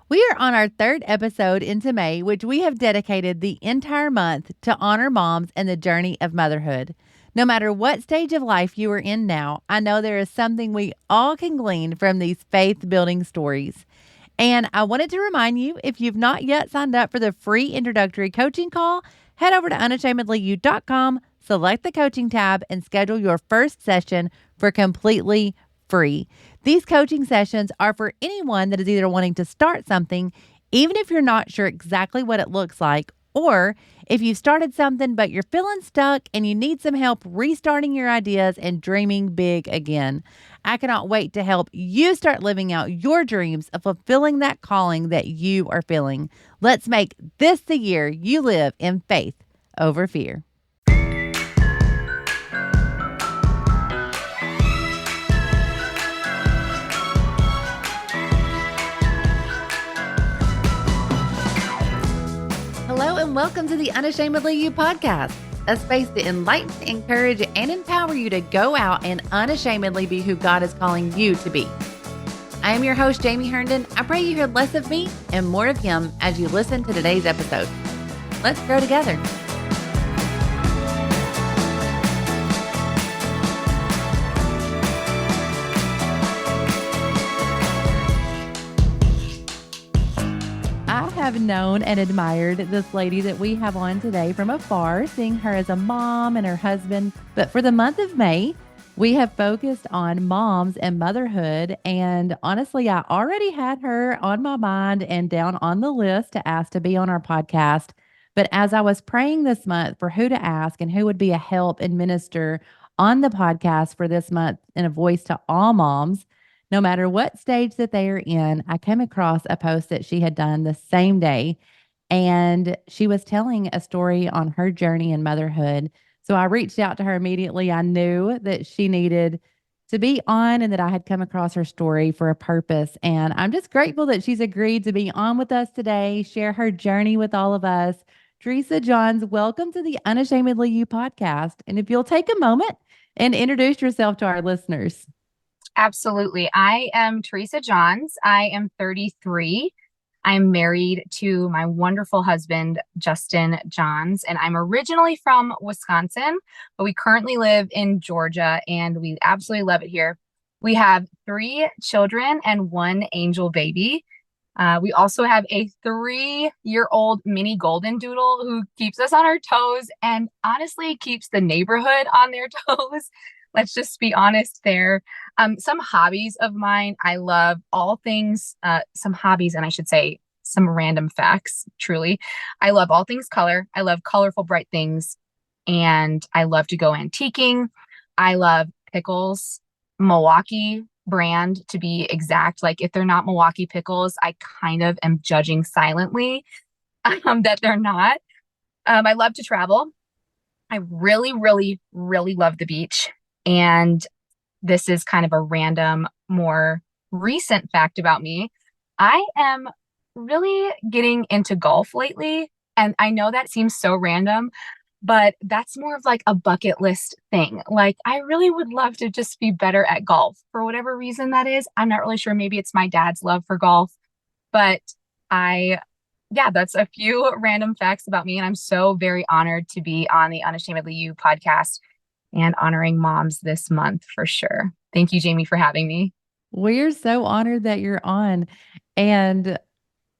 We are on our third episode into May, which we have dedicated the entire month to honor moms and the journey of motherhood. No matter what stage of life you are in now, I know there is something we all can glean from these faith building stories. And I wanted to remind you, if you've not yet signed up for the free introductory coaching call, head over to unashamedlyu.com, select the coaching tab, and schedule your first session for completely free. These coaching sessions are for anyone that is either wanting to start something, even if you're not sure exactly what it looks like, or if you've started something but you're feeling stuck and you need some help restarting your ideas and dreaming big again. I cannot wait to help you start living out your dreams of fulfilling that calling that you are feeling. Let's make this the year you live in faith over fear. Hello and welcome to the Unashamedly You podcast, a space to enlighten, encourage, and empower you to go out and unashamedly be who God is calling you to be. I am your host, Jamie Herndon. I pray you hear less of me and more of Him as you listen to today's episode. Let's grow together. I have known and admired this lady that we have on today from afar, seeing her as a mom and her husband. But for the month of May, we have focused on moms and motherhood. And honestly, I already had her on my mind and down on the list to ask to be on our podcast. But as I was praying this month for who to ask and who would be a help and minister on the podcast for this month and a voice to all moms, no matter what stage that they are in, I came across a post that she had done the same day, and she was telling a story on her journey in motherhood. So I reached out to her immediately. I knew that she needed to be on and that I had come across her story for a purpose. And I'm just grateful that she's agreed to be on with us today, share her journey with all of us. Theresa Johns, welcome to the Unashamedly You podcast. And if you'll take a moment and introduce yourself to our listeners. Absolutely. I am Theresa Johns. I am 33. I'm married to my wonderful husband, Justin Johns, and I'm originally from Wisconsin, but we currently live in Georgia and we absolutely love it here. We have 3 children and 1 angel baby. We also have a 3-year-old mini golden doodle who keeps us on our toes and honestly keeps the neighborhood on their toes. Let's just be honest there. Some hobbies of mine, I love all things, some hobbies, and I should say some random facts, truly. I love all things color. I love colorful, bright things. And I love to go antiquing. I love pickles, Milwaukee brand to be exact. Like if they're not Milwaukee pickles, I kind of am judging silently that they're not. I love to travel. I really, really, really love the beach. And this is kind of a random, more recent fact about me. I am really getting into golf lately. And I know that seems so random, but that's more of like a bucket list thing. Like, I really would love to just be better at golf for whatever reason that is. I'm not really sure. Maybe it's my dad's love for golf, but that's a few random facts about me. And I'm so very honored to be on the Unashamedly You podcast and honoring moms this month for sure. Thank you, Jamie, for having me. We're so honored that you're on. And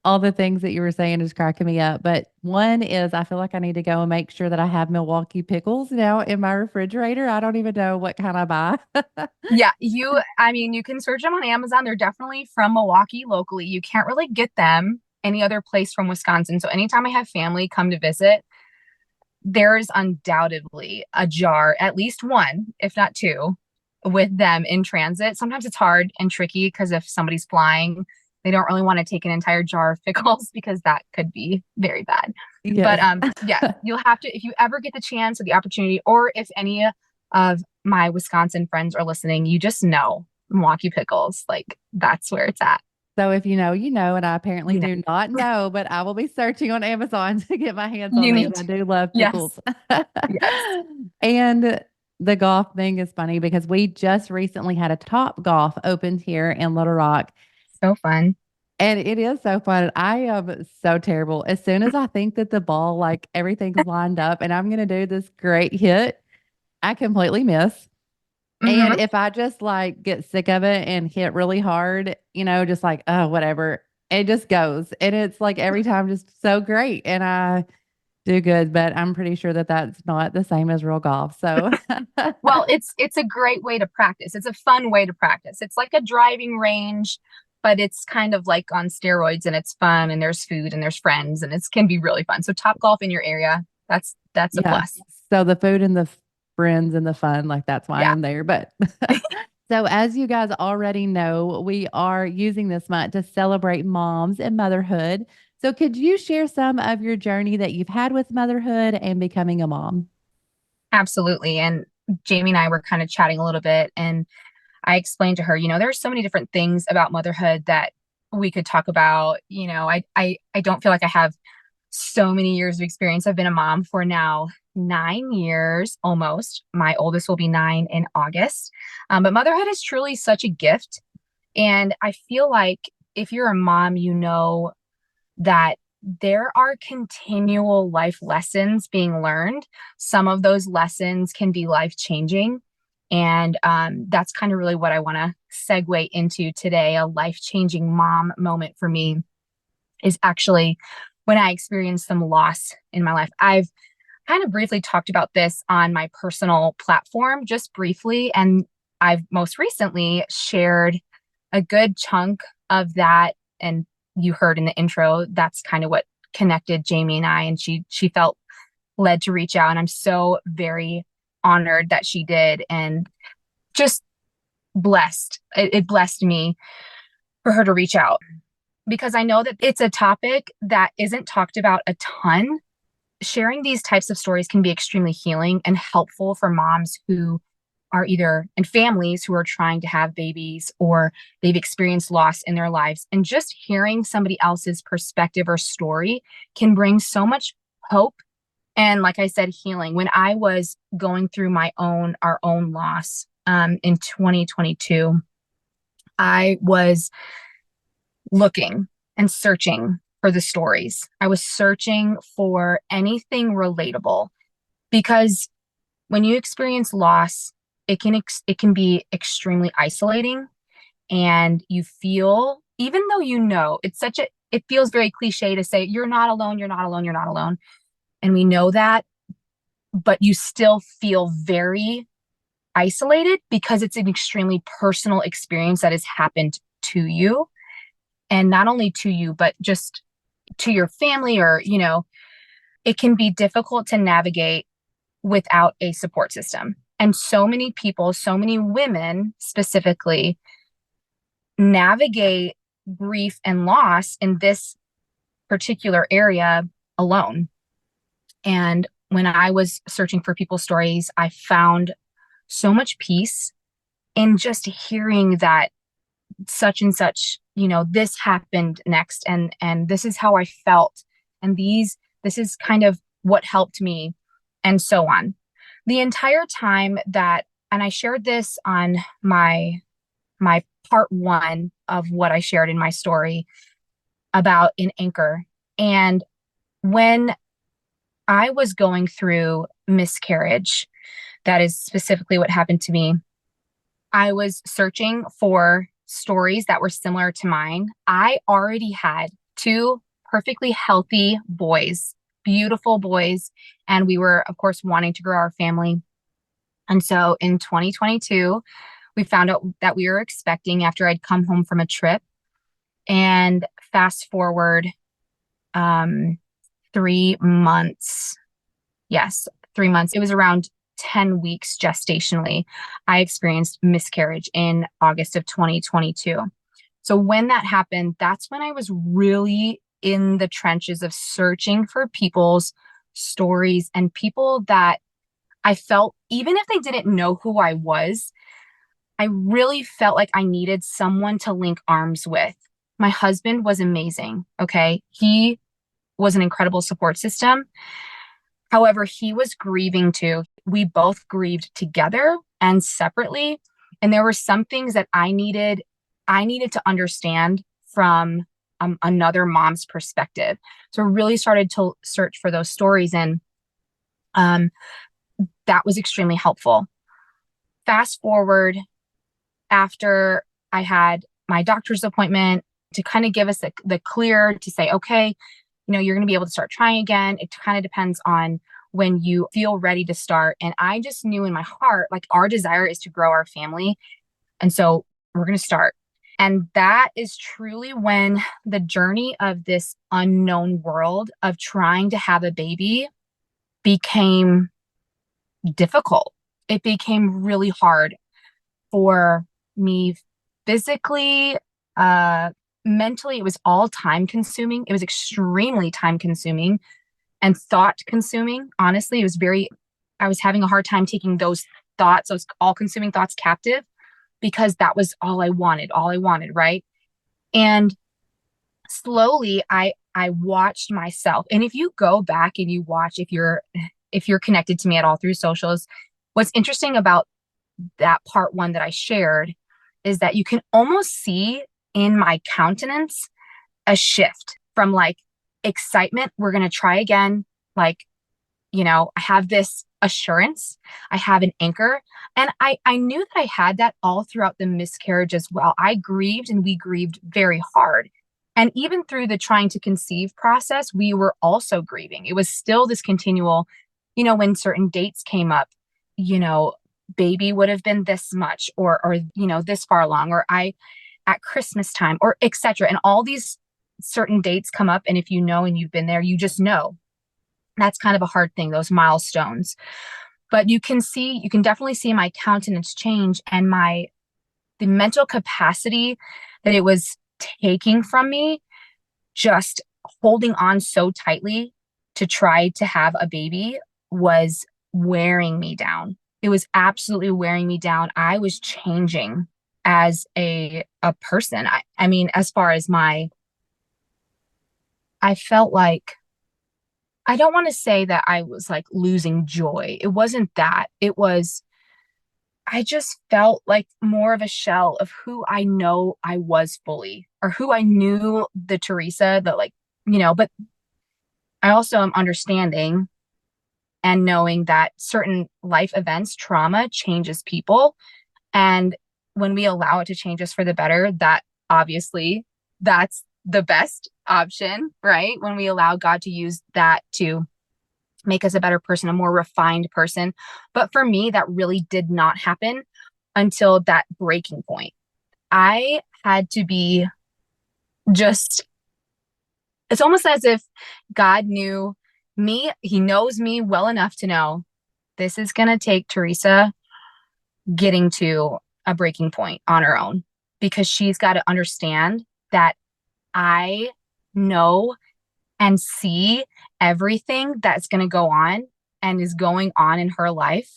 all the things that you were saying is cracking me up. But one is I feel like I need to go and make sure that I have Milwaukee pickles now in my refrigerator. I don't even know what kind I buy. Yeah, you can search them on Amazon. They're definitely from Milwaukee locally. You can't really get them any other place from Wisconsin. So anytime I have family come to visit, there's undoubtedly a jar, at least one, if not 2, with them in transit. Sometimes it's hard and tricky because if somebody's flying, they don't really want to take an entire jar of pickles because that could be very bad. Yes. But you'll have to, if you ever get the chance or the opportunity, or if any of my Wisconsin friends are listening, you just know Milwaukee pickles, like that's where it's at. So if you know, you know, and I apparently You know, do not know, but I will be searching on Amazon to get my hands on you these. need I to, do love yes, pickles. yes. And the golf thing is funny because we just recently had a Top Golf opened here in Little Rock. So fun. And it is so fun. I am so terrible. As soon as I think that the ball, like everything's lined up and I'm going to do this great hit, I completely miss. And Hmm. if I just like get sick of it and hit really hard, just like, oh, whatever, it just goes. And it's like every time just so great. And I do good, but I'm pretty sure that that's not the same as real golf. So, Well, it's a great way to practice. It's a fun way to practice. It's like a driving range, but it's kind of like on steroids and it's fun and there's food and there's friends and it can be really fun. So Top Golf in your area, that's a yeah. plus. So the food and the friends and the fun, like that's why Yeah, I'm there. But so, as you guys already know, we are using this month to celebrate moms and motherhood. So, could you share some of your journey that you've had with motherhood and becoming a mom? absolutely. And Jamie and I were kind of chatting a little bit and I explained to her, there's so many different things about motherhood that we could talk about. I don't feel like I have so many years of experience. I've been a mom for now 9 years almost. My oldest will be 9 in August. But motherhood is truly such a gift. And I feel like if you're a mom, you know that there are continual life lessons being learned. Some of those lessons can be life changing. And that's kind of really what I want to segue into today. A life changing mom moment for me is actually when I experienced some loss in my life. I've kind of briefly talked about this on my personal platform, just briefly. And I've most recently shared a good chunk of that. And you heard in the intro, that's kind of what connected Jamie and I. And she felt led to reach out. And I'm so very honored that she did and just blessed. It blessed me for her to reach out because I know that it's a topic that isn't talked about a ton. Sharing these types of stories can be extremely healing and helpful for moms who are either in families who are trying to have babies or they've experienced loss in their lives. And just hearing somebody else's perspective or story can bring so much hope. And like I said, healing. When I was going through our own loss in 2022, I was looking and searching for the stories. I was searching for anything relatable because when you experience loss, it can be extremely isolating and you feel even though it feels very cliche to say you're not alone, you're not alone, you're not alone. And we know that, but you still feel very isolated because it's an extremely personal experience that has happened to you and not only to you but just to your family or it can be difficult to navigate without a support system. And so many people, so many women specifically, navigate grief and loss in this particular area alone. And when I was searching for people's stories, I found so much peace in just hearing that such and such, this happened next and this is how I felt and this is kind of what helped me and so on. The entire time that and I shared this on my part 1 of what I shared in my story about an anchor. And when I was going through miscarriage, that is specifically what happened to me. I was searching for stories that were similar to mine. I already had 2 perfectly healthy boys, beautiful boys, and we were, of course, wanting to grow our family. And so in 2022, we found out that we were expecting after I'd come home from a trip. And fast forward 3 months. Yes, 3 months. It was around 10 weeks gestationally. I experienced miscarriage in August of 2022. So when that happened, that's when I was really in the trenches of searching for people's stories and people that I felt, even if they didn't know who I was, I really felt like I needed someone to link arms with. My husband was amazing. Okay. He was an incredible support system. However, he was grieving too. We both grieved together and separately. And there were some things that I needed to understand from another mom's perspective. So I really started to search for those stories, and um, that was extremely helpful. Fast forward after I had my doctor's appointment to kind of give us the clear to say, okay, you're going to be able to start trying again. It kind of depends on when you feel ready to start. And I just knew in my heart, like, our desire is to grow our family. And so we're going to start. And that is truly when the journey of this unknown world of trying to have a baby became difficult. It became really hard for me physically, mentally. It was all time consuming. It was extremely time consuming and thought consuming. Honestly, I was having a hard time taking those thoughts, those all consuming thoughts captive, because that was all I wanted, right? And slowly I watched myself. And if you go back and you watch, if you're connected to me at all through socials, what's interesting about that part one that I shared is that you can almost see in my countenance a shift from like excitement, we're going to try again. Like, I have this assurance, I have an anchor. And I knew that I had that all throughout the miscarriage as well. I grieved, and we grieved very hard. And even through the trying to conceive process, we were also grieving. It was still this continual, when certain dates came up, you know, baby would have been this much, or this far along, or I at Christmas time, or etc. And all these certain dates come up. And if you know and you've been there, you just know that's kind of a hard thing, those milestones. But you can definitely see my countenance change, and the mental capacity that it was taking from me, just holding on so tightly to try to have a baby, was wearing me down. It was absolutely wearing me down. I was changing as a person. I mean, as far as I felt like, I don't want to say that I was like losing joy. It wasn't that. I just felt like more of a shell of who I know I was fully, or who I knew the Theresa that, like, but I also am understanding and knowing that certain life events, trauma changes people. And when we allow it to change us for the better, that obviously that's the best option, right? When we allow God to use that to make us a better person, a more refined person. But for me, that really did not happen until that breaking point. I had to be just, it's almost as if God knew me. He knows me well enough to know this is going to take Theresa getting to a breaking point on her own, because she's got to understand that I know and see everything that's going to go on and is going on in her life.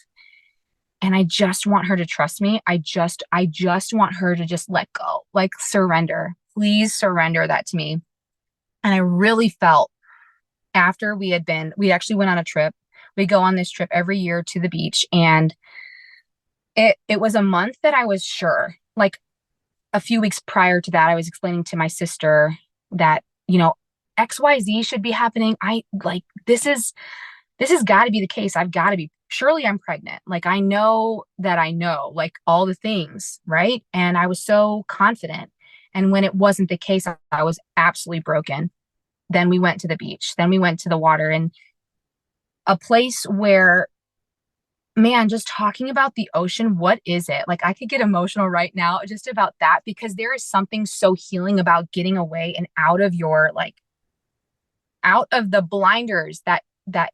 And I just want her to trust me. I just want her to just let go, like surrender. Please surrender that to me. And I really felt, after we actually went on a trip. We go on this trip every year to the beach. And it was a month that I was sure, like a few weeks prior to that, I was explaining to my sister that, XYZ should be happening. This has got to be the case. Surely I'm pregnant. Like, I know that I know, like, all the things, right? And I was so confident. And when it wasn't the case, I was absolutely broken. Then we went to the beach. Then we went to the water, and a place where, man, just talking about the ocean, what is it? Like, I could get emotional right now just about that, because there is something so healing about getting away and out of out of the blinders that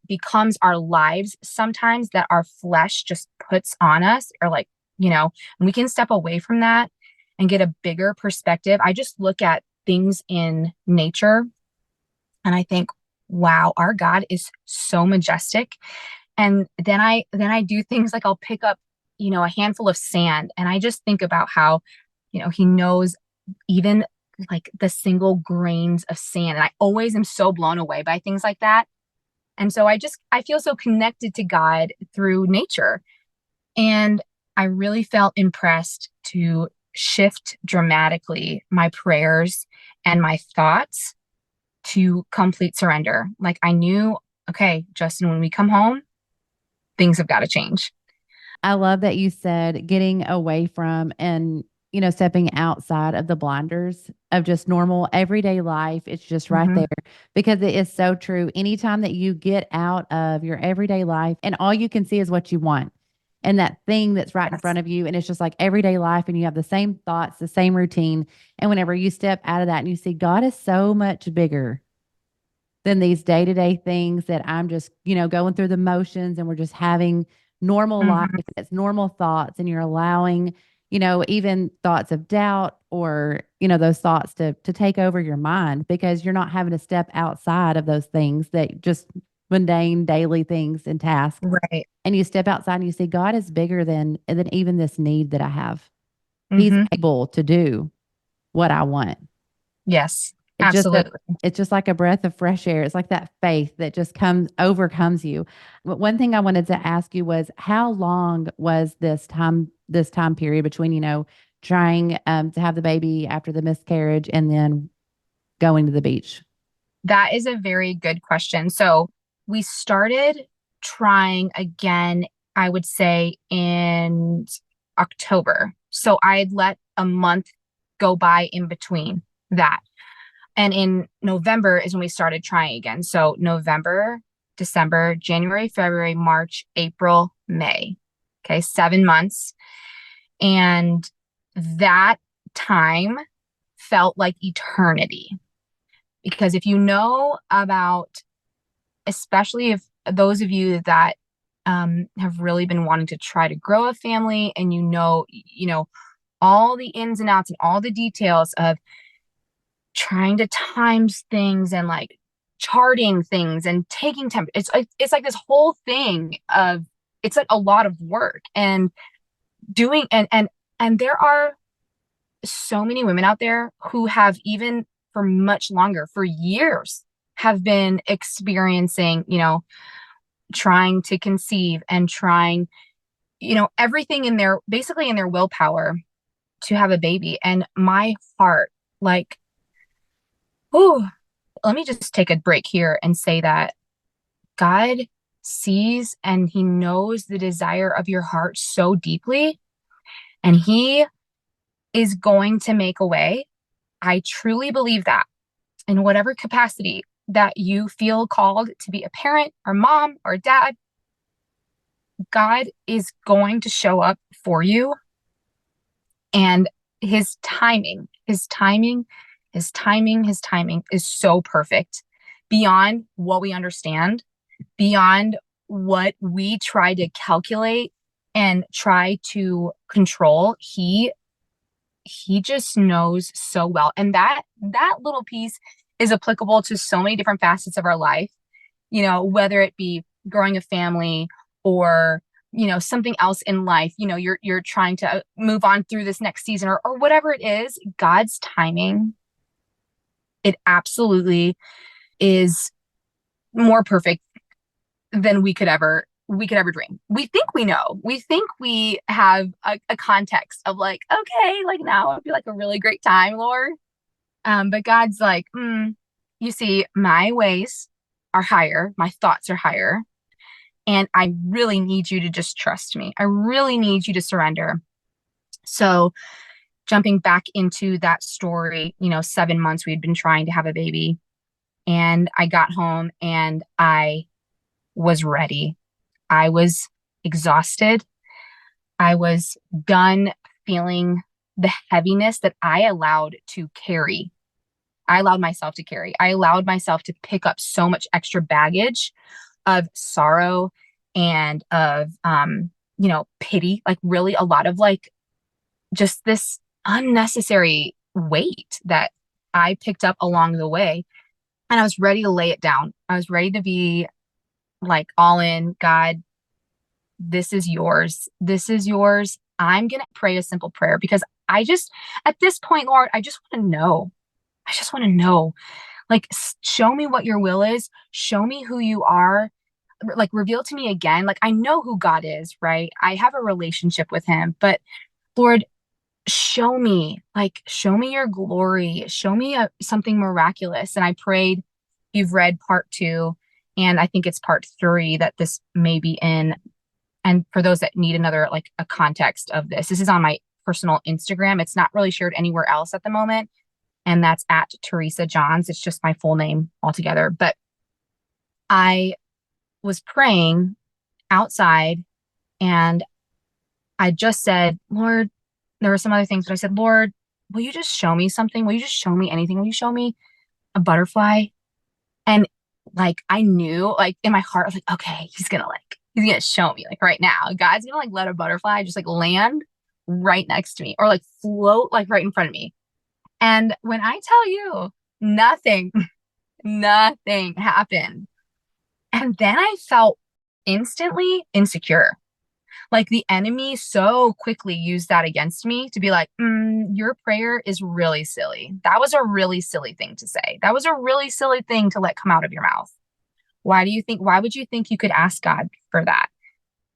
becomes our lives sometimes, that our flesh just puts on us, or like, and we can step away from that and get a bigger perspective. I just look at things in nature and I think, wow, our God is so majestic. And then I do things like, I'll pick up, a handful of sand, and I just think about how, he knows even like the single grains of sand. And I always am so blown away by things like that. And so I feel so connected to God through nature. And I really felt impressed to shift dramatically my prayers and my thoughts to complete surrender. Like I knew, okay, Justin, when we come home, things have got to change. I love that you said getting away from and, stepping outside of the blinders of just normal everyday life. It's just right Hmm. there because it is so true. Anytime that you get out of your everyday life and all you can see is what you want and that thing that's right in Yes. front of you, and it's just like everyday life, and you have the same thoughts, the same routine. And whenever you step out of that and you see God is so much bigger than these day to day things that I'm just, going through the motions and we're just having normal life. Hmm. It's normal thoughts, and you're allowing, even thoughts of doubt or, those thoughts to take over your mind because you're not having to step outside of those things that just mundane daily things and tasks. Right. And you step outside and you see God is bigger than even this need that I have. He's Hmm. able to do what I want. Yes, It's just a absolutely. it's just like a breath of fresh air. It's like that faith that just overcomes you. But one thing I wanted to ask you was how long was this time period between, trying to have the baby after the miscarriage and then going to the beach? That is a very good question. So we started trying again, I would say in October. So I had let a month go by in between that. And in November is when we started trying again. So November, December, January, February, March, April, May. Okay, 7 months. And that time felt like eternity. Because if you know about, especially if those of you that have really been wanting to try to grow a family and all the ins and outs and all the details of trying to times things and like charting things and taking temp, it's like this whole thing of it's like a lot of work and doing and there are so many women out there who have even for much longer, for years, have been experiencing, trying to conceive and trying, everything in their basically in their willpower to have a baby. And my heart, like, oh, let me just take a break here and say that God sees and he knows the desire of your heart so deeply, and he is going to make a way. I truly believe that in whatever capacity that you feel called to be a parent or mom or dad, God is going to show up for you. And his timing, his timing, his timing, his timing is so perfect beyond what we understand, beyond what we try to calculate and try to control. He just knows so well. And that little piece is applicable to so many different facets of our life, whether it be growing a family or something else in life, you're trying to move on through this next season or whatever it is. God's timing, it absolutely is more perfect than we could ever dream. We think we know. We think we have a context of like, okay, like now would be like a really great time, Lord. But God's like, you see, my ways are higher, my thoughts are higher, and I really need you to just trust me. I really need you to surrender. So, jumping back into that story, 7 months we had been trying to have a baby, and I got home and I was ready. I was exhausted. I was done feeling the heaviness that I allowed to carry. I allowed myself to carry. I allowed myself to pick up so much extra baggage of sorrow and of pity, like really a lot of like just this unnecessary weight that I picked up along the way. And I was ready to lay it down. I was ready to be like all in. God, this is yours. This is yours. I'm going to pray a simple prayer because at this point, Lord, I just want to know. I just want to know. Like, show me what your will is. Show me who you are. Like, reveal to me again. Like, I know who God is, right? I have a relationship with him. But Lord, show me your glory, show me something miraculous. And I prayed. You've read part two, and I think it's part three that this may be in. And for those that need another, like a context of this is on my personal Instagram. It's not really shared anywhere else at the moment. And that's at Theresa Johns. It's just my full name altogether. But I was praying outside, and I just said, Lord, there were some other things, but I said, Lord, will you just show me something? Will you just show me anything? Will you show me a butterfly? And like, I knew, like, in my heart, I was like, okay, he's gonna show me, like, right now. God's gonna, like, let a butterfly just, like, land right next to me or, like, float, like, right in front of me. And when I tell you, nothing, nothing happened. And then I felt instantly insecure. Like the enemy so quickly used that against me to be like, your prayer is really silly. That was a really silly thing to say. That was a really silly thing to let come out of your mouth. Why would you think you could ask God for that?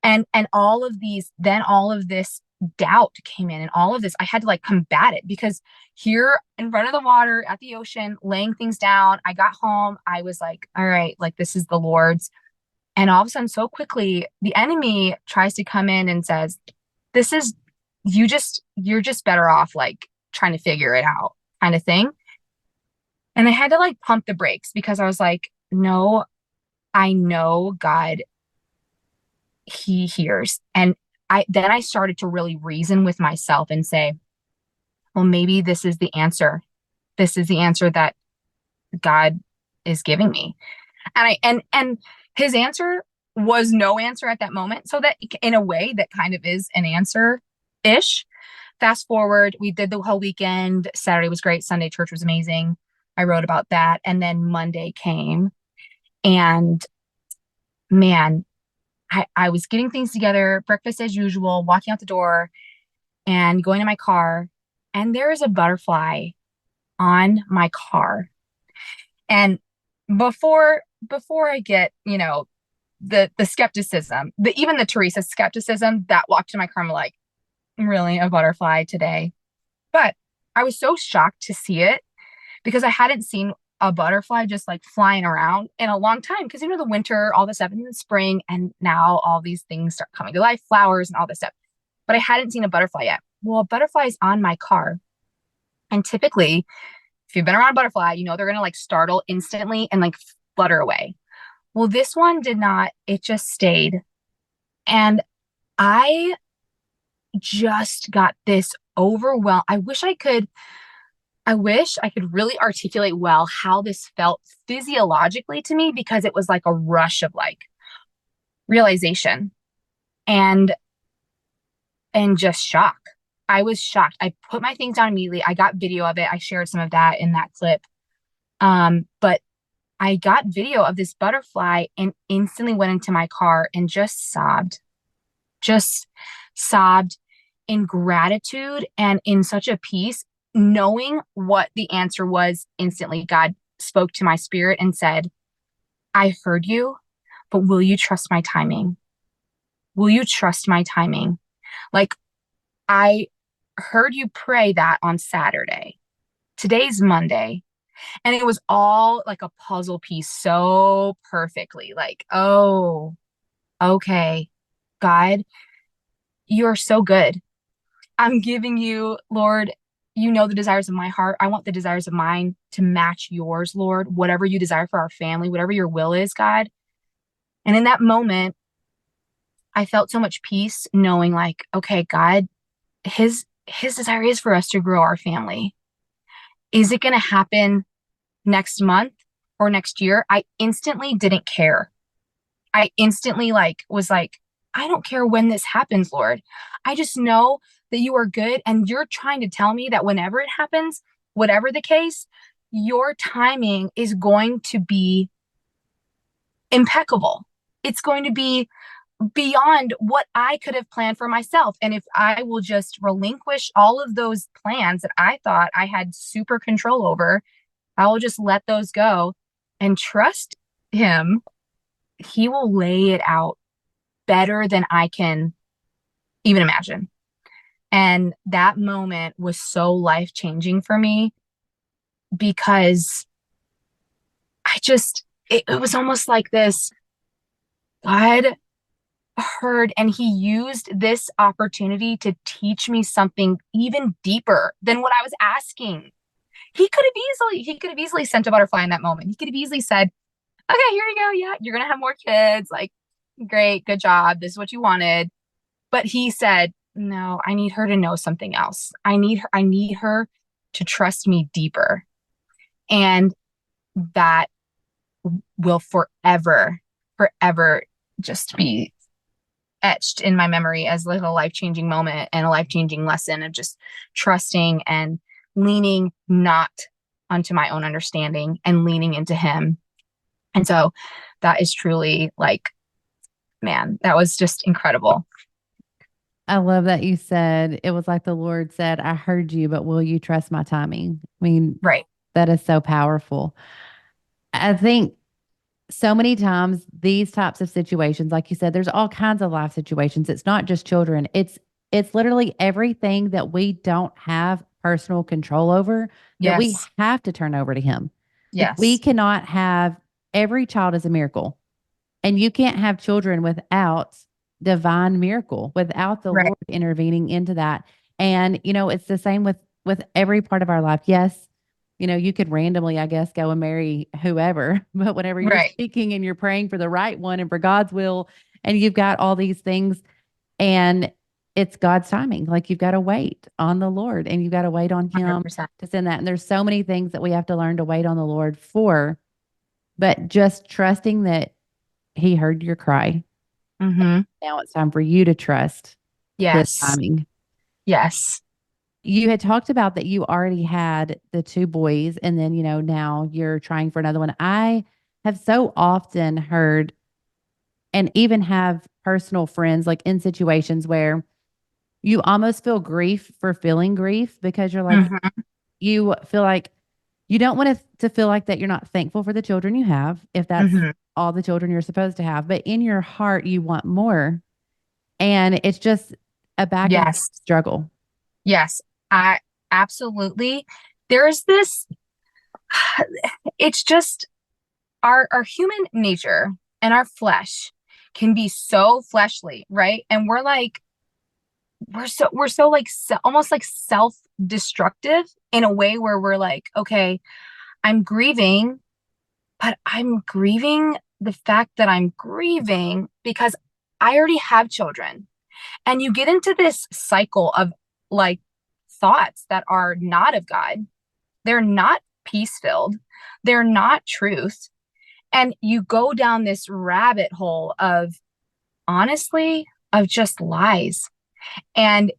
And all of this doubt came in, and all of this, I had to like combat it, because here in front of the water at the ocean, laying things down, I got home, I was like, all right, like this is the Lord's. And all of a sudden, so quickly, the enemy tries to come in and says, this is, you're just better off like trying to figure it out kind of thing. And I had to like pump the brakes, because I was like, no, I know God, he hears. And then I started to really reason with myself and say, well, maybe this is the answer. This is the answer that God is giving me. And his answer was no answer at that moment. So that in a way that kind of is an answer ish. Fast forward, we did the whole weekend. Saturday was great. Sunday church was amazing. I wrote about that. And then Monday came, and man, I was getting things together, breakfast as usual, walking out the door and going to my car. And there is a butterfly on my car. And before I get, the skepticism, even the Theresa skepticism that walked in my car, I'm like, really, a butterfly today? But I was so shocked to see it, because I hadn't seen a butterfly just like flying around in a long time. Because the winter, all this stuff, and then the spring, and now all these things start coming to life, flowers and all this stuff. But I hadn't seen a butterfly yet. Well, a butterfly is on my car. And typically, if you've been around a butterfly, they're gonna like startle instantly and like flutter away. Well, this one did not. It just stayed. And I just got this overwhelmed. I wish I could really articulate well how this felt physiologically to me, because it was like a rush of like realization and just shock. I was shocked. I put my things down immediately. I got video of it. I shared some of that in that clip. But I got video of this butterfly and instantly went into my car and just sobbed in gratitude and in such a peace, knowing what the answer was instantly. God spoke to my spirit and said, I heard you, but will you trust my timing? Will you trust my timing? Like, I heard you pray that on Saturday. Today's Monday. And it was all like a puzzle piece so perfectly. Like, oh, okay, God, you're so good. I'm giving you, Lord, the desires of my heart. I want the desires of mine to match yours, Lord, whatever you desire for our family, whatever your will is, God. And in that moment, I felt so much peace knowing like, okay, God, his desire is for us to grow our family. Is it going to happen next month or next year? I instantly didn't care. I instantly was like, I don't care when this happens, Lord. I just know that you are good, and you're trying to tell me that whenever it happens, whatever the case, your timing is going to be impeccable. It's going to be beyond what I could have planned for myself. And if I will just relinquish all of those plans that I thought I had super control over, I will just let those go and trust him. He will lay it out better than I can even imagine. And that moment was so life-changing for me because it was almost like this. God heard and he used this opportunity to teach me something even deeper than what I was asking. He could have easily sent a butterfly in that moment. He could have easily said, okay, here you go. Yeah, you're gonna have more kids. Like, great, good job. This is what you wanted. But he said, no, I need her to know something else. I need her to trust me deeper. And that will forever, forever just be etched in my memory as like a life-changing moment and a life-changing lesson of just trusting and leaning not onto my own understanding and leaning into him. And so that is truly like, man, that was just incredible. I love that you said it was like the Lord said, I heard you, but will you trust my timing? I mean, Right. that is so powerful. I think so many times these types of situations, like you said, there's all kinds of life situations. It's not just children. It's literally everything that we don't have personal control over that we Yes. have to turn over to him. Like we Yes. cannot have every child is a miracle. And you can't have children without divine miracle, without the Right. Lord intervening into that. And it's the same with every part of our life. Yes, you could randomly, I guess, go and marry whoever, but whenever you're Right. speaking and you're praying for the right one and for God's will, and you've got all these things, and it's God's timing. Like you've got to wait on the Lord and you've got to wait on Him 100%. to send that. And there's so many things that we have to learn to wait on the Lord for, but just trusting that He heard your cry. Mm-hmm. Now it's time for you to trust His Yes. timing. Yes. You had talked about that you already had the two boys, and then, now you're trying for another one. I have so often heard and even have personal friends like in situations where you almost feel grief for feeling grief because you're like, Mm-hmm. you feel like you don't want to feel like that you're not thankful for the children you have, if that's Mm-hmm. all the children you're supposed to have. But in your heart, you want more. And it's just a back and forth Yes. struggle. Yes. I absolutely. There's this, it's just our human nature and our flesh can be so fleshly, right? And we're so like almost like self-destructive in a way where we're like, okay, I'm grieving, but I'm grieving the fact that I'm grieving because I already have children. And you get into this cycle of like thoughts that are not of God. They're not peace filled. They're not truth. And you go down this rabbit hole of honestly, of just lies. And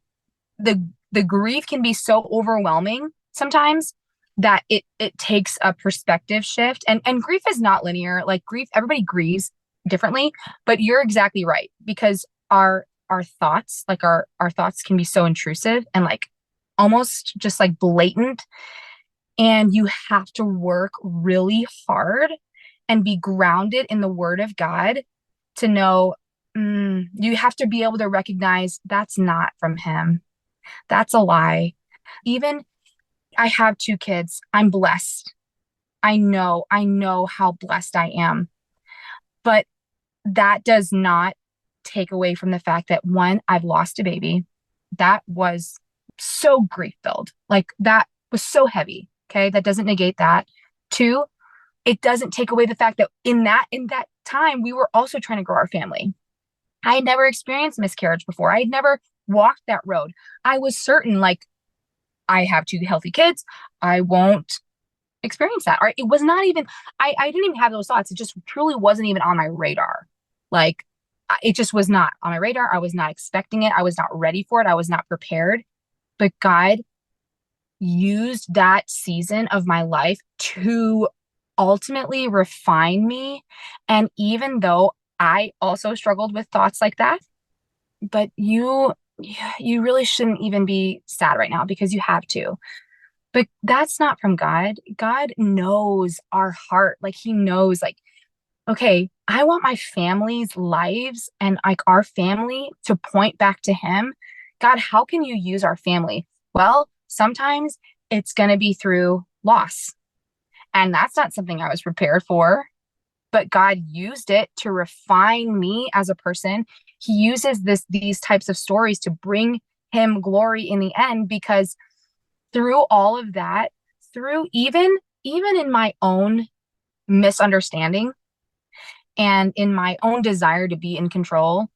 the grief can be so overwhelming sometimes that it takes a perspective shift. And grief is not linear. Like grief, everybody grieves differently, but you're exactly right because our thoughts, like our thoughts can be so intrusive and like almost just like blatant. And you have to work really hard and be grounded in the word of God to know you have to be able to recognize that's not from him. That's a lie. Even I have two kids. I'm blessed. I know how blessed I am. But that does not take away from the fact that one, I've lost a baby. That was so grief filled. Like that was so heavy. Okay. That doesn't negate that. Two, it doesn't take away the fact that in that time we were also trying to grow our family. I had never experienced miscarriage before. I had never walked that road. I was certain like I have two healthy kids. I won't experience that. Or it was not even, I didn't even have those thoughts. It just truly wasn't even on my radar. Like it just was not on my radar. I was not expecting it. I was not ready for it. I was not prepared. But God used that season of my life to ultimately refine me. And even though I also struggled with thoughts like that, but you really shouldn't even be sad right now because you have to. But that's not from God. God knows our heart. Like he knows like okay, I want my family's lives and like our family to point back to him. God, how can you use our family? Well, sometimes it's going to be through loss. And that's not something I was prepared for, but God used it to refine me as a person. He uses these types of stories to bring him glory in the end, because through all of that, through even in my own misunderstanding and in my own desire to be in control,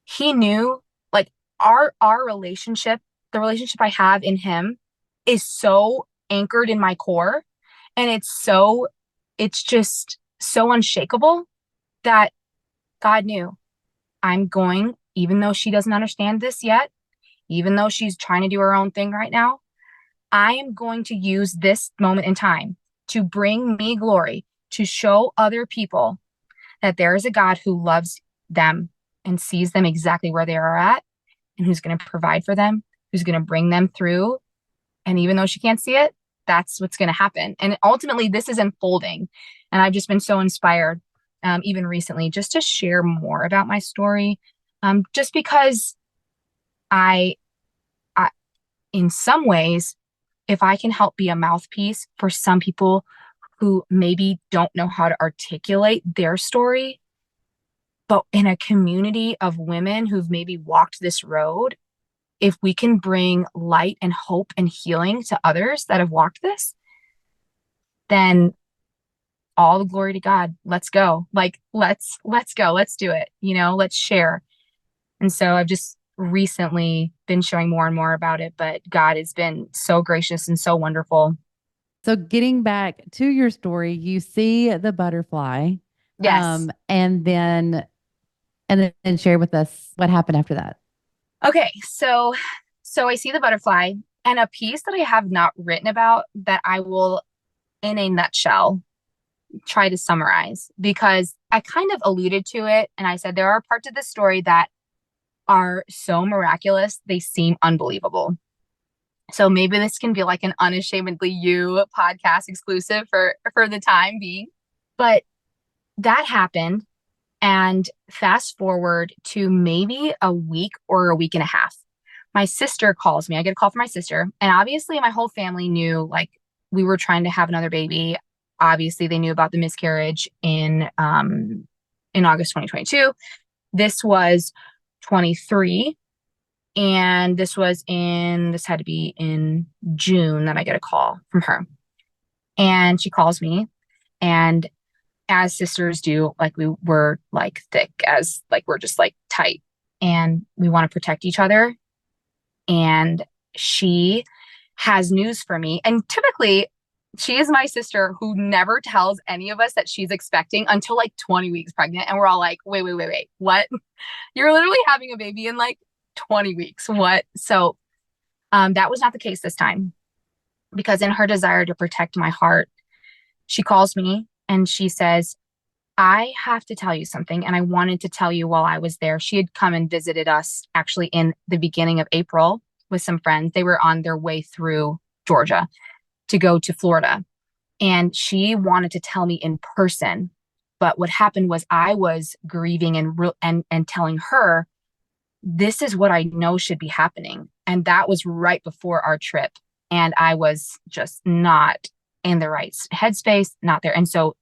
he knew, like, our relationship, the relationship I have in him is so anchored in my core, and it's just so unshakable that God knew, I'm going, even though she doesn't understand this yet, even though she's trying to do her own thing right now, I am going to use this moment in time to bring me glory, to show other people that there is a God who loves them and sees them exactly where they are at, and who's going to provide for them, who's going to bring them through. And even though she can't see it, that's what's going to happen. And ultimately, this is unfolding. And I've just been so inspired, even recently, just to share more about my story, just because I, I, in some ways, if I can help be a mouthpiece for some people who maybe don't know how to articulate their story, but in a community of women who've maybe walked this road, if we can bring light and hope and healing to others that have walked this, then all the glory to God. Let's go. Like, let's go. Let's do it. Let's share. And so I've just recently been showing more and more about it, but God has been so gracious and so wonderful. So getting back to your story, you see the butterfly, Yes. and then share with us what happened after that. Okay. So I see the butterfly, and a piece that I have not written about that I will, in a nutshell, try to summarize, because I kind of alluded to it. And I said there are parts of the story that are so miraculous, they seem unbelievable. So maybe this can be like an Unashamedly You podcast exclusive for the time being. But that happened. And fast forward to maybe a week or a week and a half. My sister calls me. I get a call from my sister. And obviously, my whole family knew, like, we were trying to have another baby. Obviously, they knew about the miscarriage in August 2022. This was 23. And this had to be in June that I get a call from her. And she calls me, and as sisters do, like, we were like thick, as like we're just like tight, and we want to protect each other. And she has news for me. And typically, she is my sister who never tells any of us that she's expecting until like 20 weeks pregnant. And we're all like, wait, what? You're literally having a baby in like 20 weeks. What? So that was not the case this time, because in her desire to protect my heart, she calls me and she says, I have to tell you something. And I wanted to tell you while I was there. She had come and visited us actually in the beginning of April with some friends. They were on their way through Georgia to go to Florida. And she wanted to tell me in person. But what happened was I was grieving and telling her, this is what I know should be happening. And that was right before our trip. And I was just not in the right headspace, not there. And so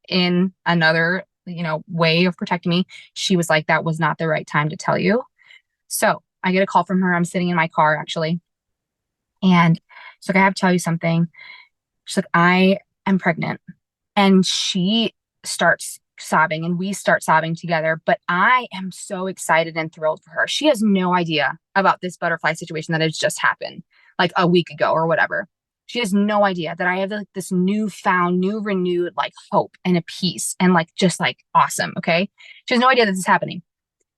in another, way of protecting me, she was like, that was not the right time to tell you. So I get a call from her. I'm sitting in my car actually. And she's like, I have to tell you something. She's like, I am pregnant. And she starts sobbing and we start sobbing together. But I am so excited and thrilled for her. She has no idea about this butterfly situation that has just happened like a week ago or whatever. She has no idea that I have like this new renewed like hope and a peace and like just like awesome. Okay. She has no idea that this is happening.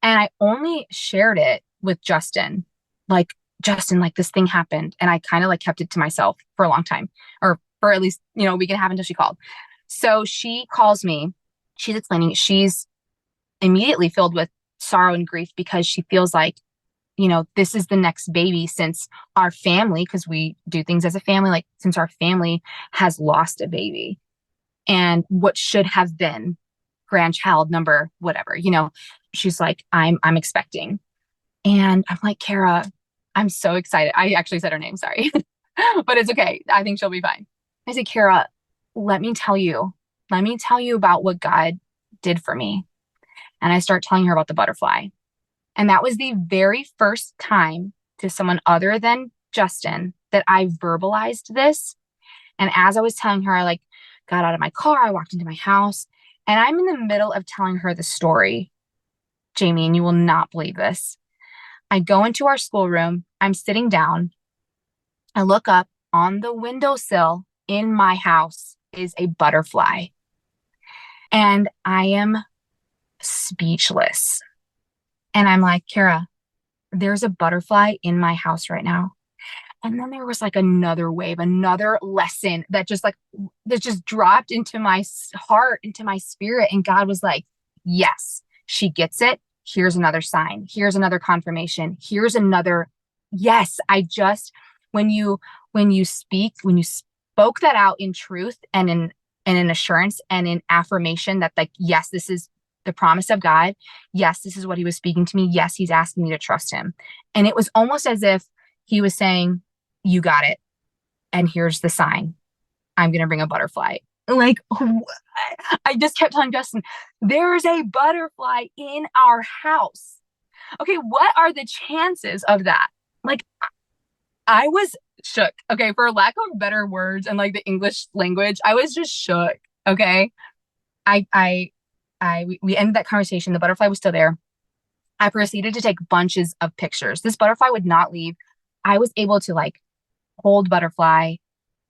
And I only shared it with Justin. Like, Justin, like this thing happened. And I kind of like kept it to myself for a long time, or for at least, a week and a half until she called. So she calls me. She's explaining, she's immediately filled with sorrow and grief because she feels like, this is the next baby since our family, because we do things as a family, like since our family has lost a baby and what should have been grandchild number, whatever, she's like, I'm expecting. And I'm like, Kara, I'm so excited. I actually said her name, sorry. But it's okay. I think she'll be fine. I said, Kara, let me tell you, let me tell you about what God did for me. And I start telling her about the butterfly. And that was the very first time to someone other than Justin that I verbalized this. And as I was telling her, I like got out of my car, I walked into my house, and I'm in the middle of telling her the story, Jamie, and you will not believe this. I go into our schoolroom, I'm sitting down, I look up on the windowsill in my house is a butterfly, and I am speechless. And I'm like, Kara, there's a butterfly in my house right now. And then there was like another wave, another lesson that just dropped into my heart, into my spirit. And God was like, yes, she gets it. Here's another sign. Here's another confirmation. Here's another. Yes, I just, when you spoke that out in truth and in assurance and in affirmation that like, yes, this is the promise of God. Yes, this is what he was speaking to me. Yes, he's asking me to trust him. And it was almost as if he was saying, you got it. And here's the sign. I'm going to bring a butterfly. Like, I just kept telling Justin, there's a butterfly in our house. Okay, what are the chances of that? Like, I was shook. Okay, for lack of better words and like the English language, I was just shook. Okay. I, I, we ended that conversation. The butterfly was still there. I proceeded to take bunches of pictures. This butterfly would not leave. I was able to like hold butterfly,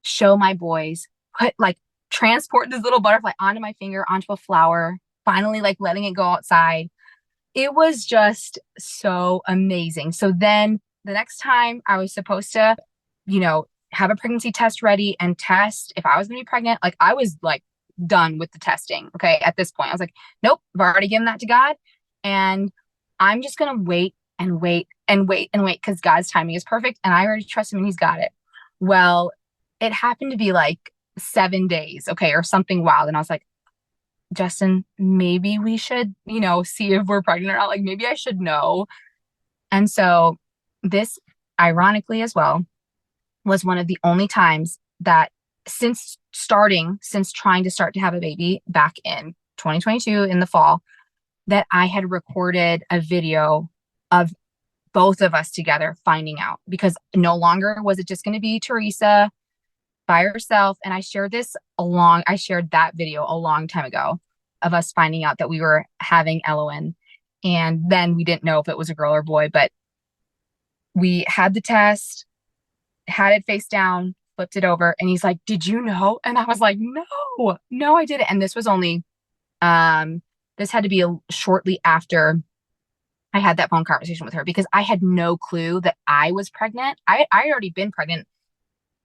show my boys, put like transport this little butterfly onto my finger, onto a flower, finally like letting it go outside. It was just so amazing. So then the next time I was supposed to, have a pregnancy test ready and test if I was going to be pregnant, like I was like done with the testing. Okay. At this point, I was like, nope, I've already given that to God. And I'm just going to wait and wait and wait and wait because God's timing is perfect. And I already trust him and he's got it. Well, it happened to be like 7 days, okay, or something wild. And I was like, Justin, maybe we should, see if we're pregnant or not. Like maybe I should know. And so this, ironically as well, was one of the only times that since trying to start to have a baby back in 2022 in the fall, that I had recorded a video of both of us together finding out because no longer was it just going to be Theresa by herself. And I shared that video a long time ago of us finding out that we were having Eloin. And then we didn't know if it was a girl or boy, but we had the test, had it face down, flipped it over. And he's like, did you know? And I was like, no, I didn't. And this was only, this had to be shortly after I had that phone conversation with her because I had no clue that I was pregnant. I had already been pregnant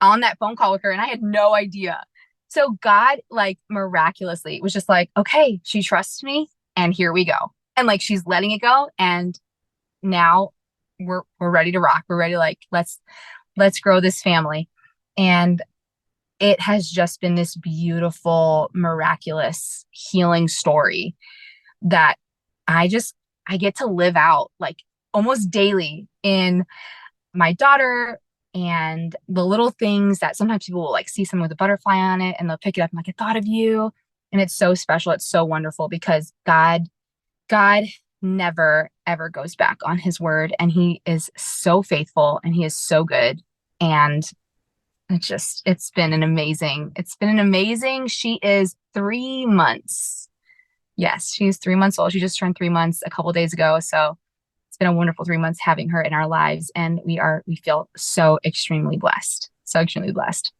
on that phone call with her and I had no idea. So God, like miraculously, was just like, okay, she trusts me and here we go. And like she's letting it go. And now we're ready to rock. We're ready to like, let's grow this family. And it has just been this beautiful, miraculous healing story that I get to live out like almost daily in my daughter and the little things that sometimes people will like see someone with a butterfly on it and they'll pick it up and like, I thought of you. And it's so special. It's so wonderful because God never ever goes back on his word and he is so faithful and he is so good. And it's been an amazing, she is 3 months. Yes, she's 3 months old. She just turned 3 months a couple days ago. So it's been a wonderful 3 months having her in our lives. And we feel so extremely blessed. So extremely blessed.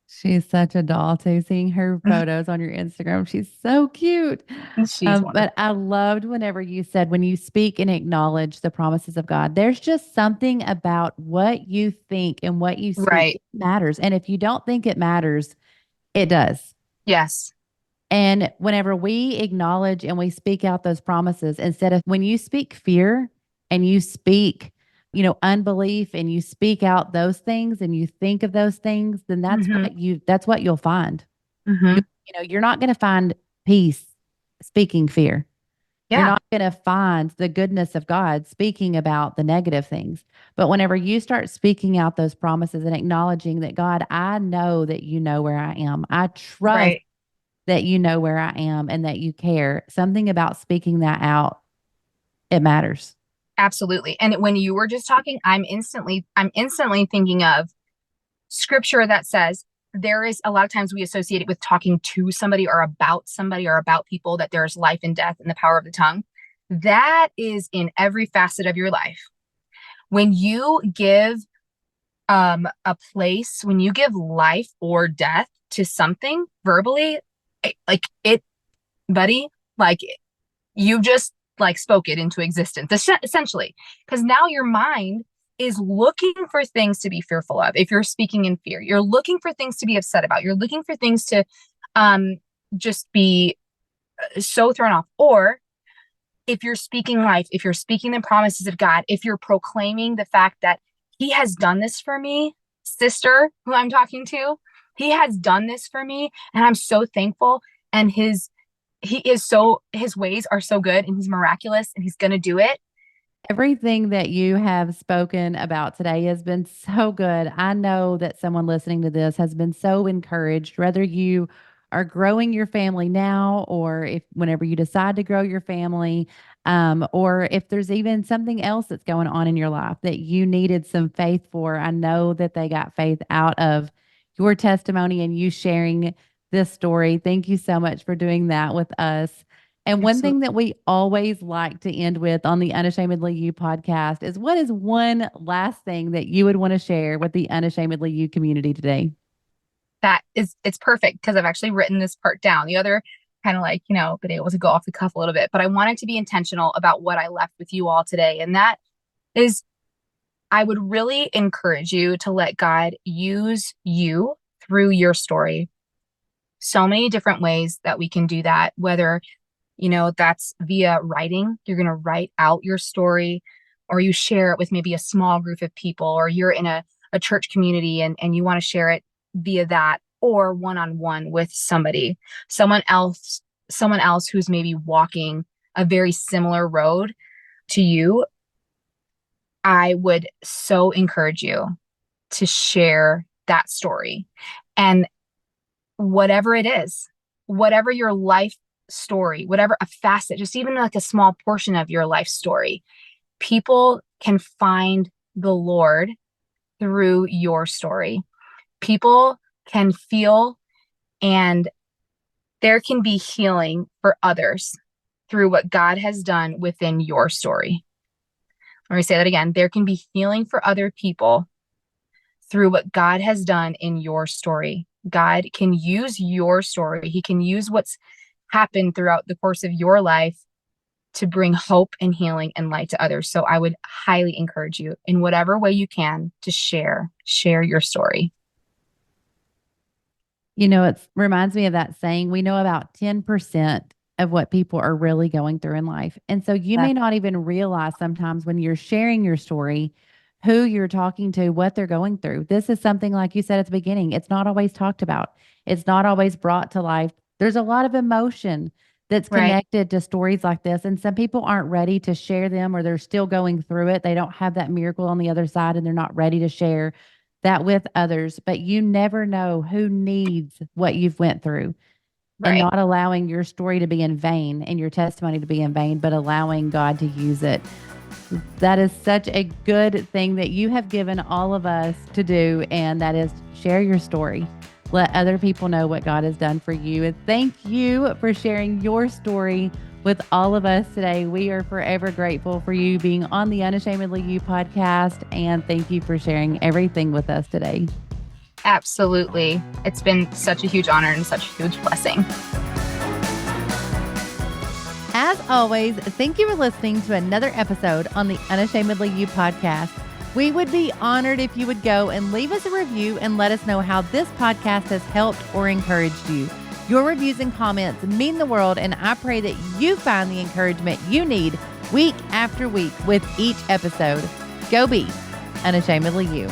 She's such a doll too. Seeing her photos on your Instagram, she's so cute. She's But wonderful. I loved whenever you said when you speak and acknowledge the promises of God, there's just something about what you think and what you speak Right. matters. And if you don't think it matters, it does. Yes. And whenever we acknowledge and we speak out those promises, instead of when you speak fear and you speak, unbelief and you speak out those things and you think of those things, then Mm-hmm. that's what you'll find. You, Mm-hmm. you're not going to find peace speaking fear. You're Yeah, not going to find the goodness of God speaking about the negative things. But whenever you start speaking out those promises and acknowledging that, God, I know that you know where I am. I trust right. that you know where I am and that you care. Something about speaking that out, it matters. Absolutely. And when you were just talking, I'm instantly thinking of scripture that says there is a lot of times we associate it with talking to somebody or about people, that there's life and death in the power of the tongue. That is in every facet of your life. When you give when you give life or death to something verbally, like it, buddy, like you just like spoke it into existence, essentially, because now your mind is looking for things to be fearful of. If you're speaking in fear, you're looking for things to be upset about, you're looking for things to um just be so thrown off. Or if you're speaking life, if you're speaking the promises of God, if you're proclaiming the fact that he has done this for me, sister who I'm talking to, he has done this for me and I'm so thankful, and his ways are so good and he's miraculous and he's going to do it. Everything that you have spoken about today has been so good. I know that someone listening to this has been so encouraged, whether you are growing your family now or if whenever you decide to grow your family, or if there's even something else that's going on in your life that you needed some faith for. I know that they got faith out of your testimony and you sharing this story. Thank you so much for doing that with us. And one thing Absolutely. that we always like to end with on the Unashamedly You podcast is, what is one last thing that you would want to share with the Unashamedly You community today? It's perfect because I've actually written this part down. The other kind of like, been able to go off the cuff a little bit, but I wanted to be intentional about what I left with you all today. And that is, I would really encourage you to let God use you through your story. So many different ways that we can do that, whether, that's via writing. You're going to write out your story, or you share it with maybe a small group of people, or you're in a church community and you want to share it via that, or one-on-one with someone else who's maybe walking a very similar road to you. I would so encourage you to share that story. And whatever it is, whatever your life story, whatever a facet, just even like a small portion of your life story, people can find the Lord through your story. People can feel, and there can be healing for others through what God has done within your story. Let me say that again. There can be healing for other people through what God has done in your story. God can use your story. He can use what's happened throughout the course of your life to bring hope and healing and light to others. So I would highly encourage you, in whatever way you can, to share your story. It reminds me of that saying, we know about 10% of what people are really going through in life. And so you may That's not even realize sometimes when you're sharing your story, who you're talking to, what they're going through. This is something, like you said at the beginning, it's not always talked about. It's not always brought to life. There's a lot of emotion that's right. connected to stories like this. And some people aren't ready to share them, or they're still going through it. They don't have that miracle on the other side and they're not ready to share that with others. But you never know who needs what you've went through, and Right. not allowing your story to be in vain and your testimony to be in vain, but allowing God to use it. That is such a good thing that you have given all of us to do, and that is share your story. Let other people know what God has done for you. And thank you for sharing your story with all of us today. We are forever grateful for you being on the Unashamedly You podcast, and thank you for sharing everything with us today. Absolutely. It's been such a huge honor and such a huge blessing. As always, thank you for listening to another episode on the Unashamedly You podcast. We would be honored if you would go and leave us a review and let us know how this podcast has helped or encouraged you. Your reviews and comments mean the world, and I pray that you find the encouragement you need week after week with each episode. Go be unashamedly you.